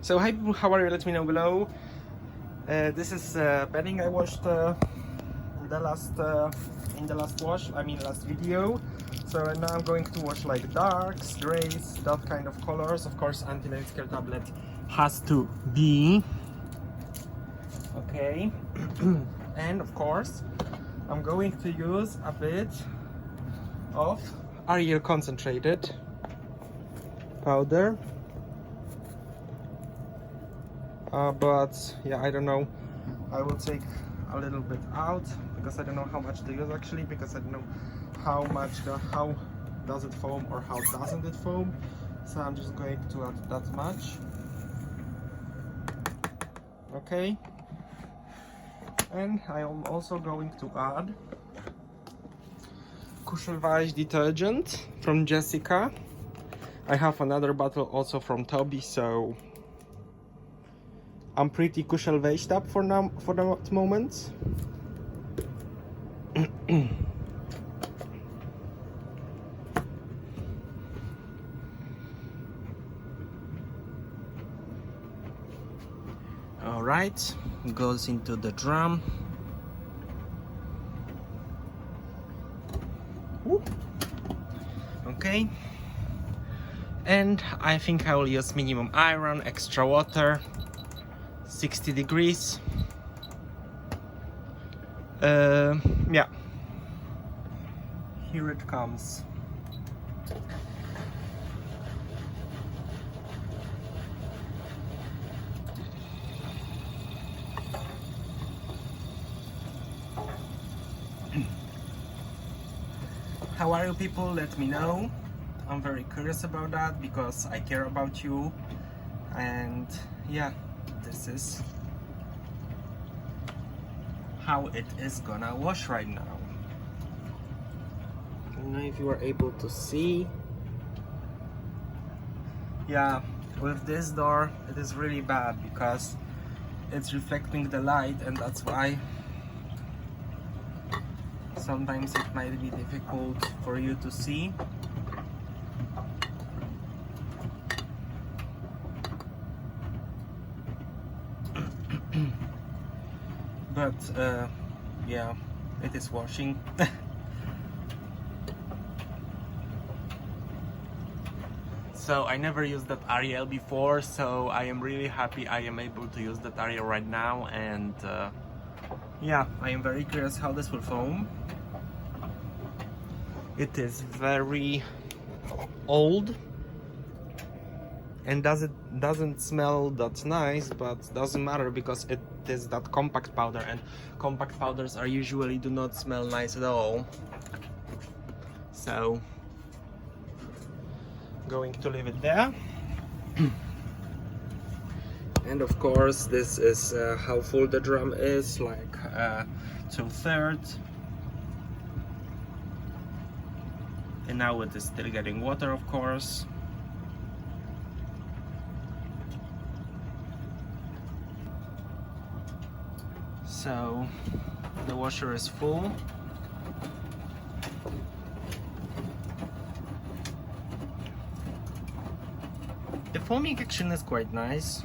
So hi people, how are you? Let me know below. This is bedding I washed in the last video. So now I'm going to wash like darks, grays, that kind of colors. Of course, anti-light scale tablet has to be okay. And of course, I'm going to use a bit of Ariel concentrated powder. But yeah, I don't know, I will take a little bit out because I don't know how much to use actually, because I don't know how does it foam or how doesn't it foam. So I'm just going to add that much. Okay, and I am also going to add Kuschelweich detergent from Jessica. I have another bottle also from Toby, so I'm pretty Kuschelweich up for now, for the moment. All right, goes into the drum. Woo. Okay, and I think I will use minimum iron, extra water. 60 degrees. Yeah, here it comes. How are you people? Let me know. I'm very curious about that because I care about you. And yeah, this is how it is gonna wash right now. I don't know if you are able to see. Yeah, with this door it is really bad because it's reflecting the light, and that's why sometimes it might be difficult for you to see. But yeah, it is washing. So I never used that Ariel before, so I am really happy I am able to use that Ariel right now. And yeah, I am very curious how this will foam. It is very old and doesn't smell that nice, but doesn't matter because it is that compact powder, and compact powders are usually do not smell nice at all. So going to leave it there. And of course this is how full the drum is, like 2/3. And now it is still getting water, of course. So the washer is full. The foaming action is quite nice.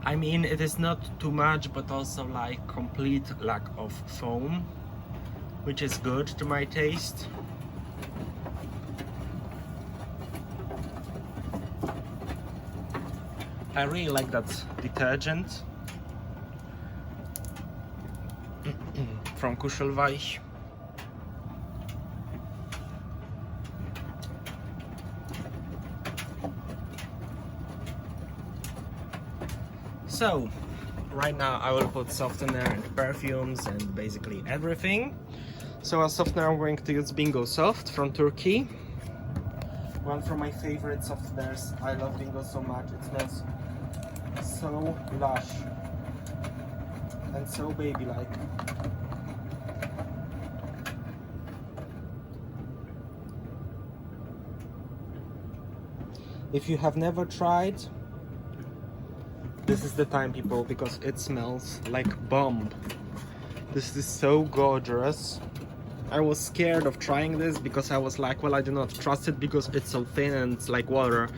I mean, it is not too much, but also like complete lack of foam, which is good to my taste. I really like that detergent from Kuschelweich. So right now I will put softener and perfumes and basically everything. So as softener I'm going to use Bingo Soft from Turkey. One from my favorite softeners. I love Bingo so much. It smells so lush and so baby-like. If you have never tried, this is the time, people, because it smells like bomb. This is so gorgeous. I was scared of trying this because I was like, well, I do not trust it because it's so thin and it's like water.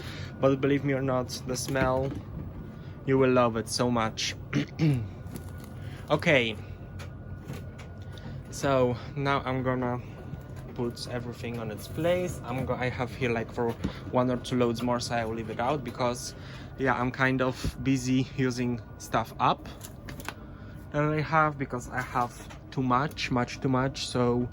But believe me or not, the smell, you will love it so much. Okay, so now I'm gonna put everything on its place. I have here like for 1 or 2 loads more, so I will leave it out because yeah, I'm kind of busy using stuff up that I have because I have too much, too much, so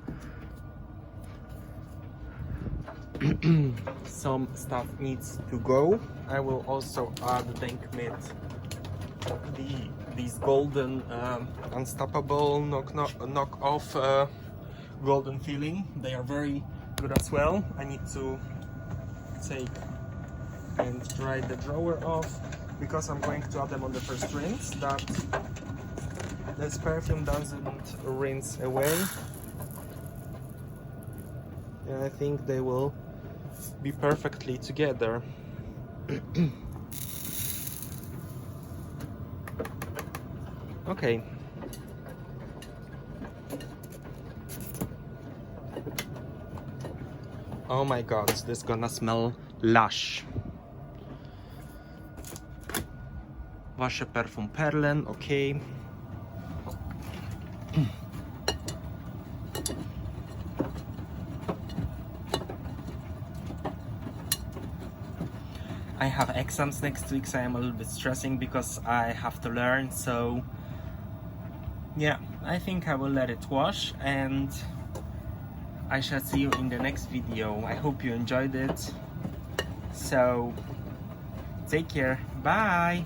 some stuff needs to go. I will also add Denk Mit, these golden unstoppable knock off golden filling. They are very good as well. I need to take and dry the drawer off because I'm going to add them on the first rinse, that this perfume doesn't rinse away, and I think they will be perfectly together. Okay. Oh my god, this is gonna smell lush. Wasze perfum Perlen, okay. I have exams next week, so I'm a little bit stressing because I have to learn, so yeah, I think I will let it wash and I shall see you in the next video. I hope you enjoyed it. So take care. Bye.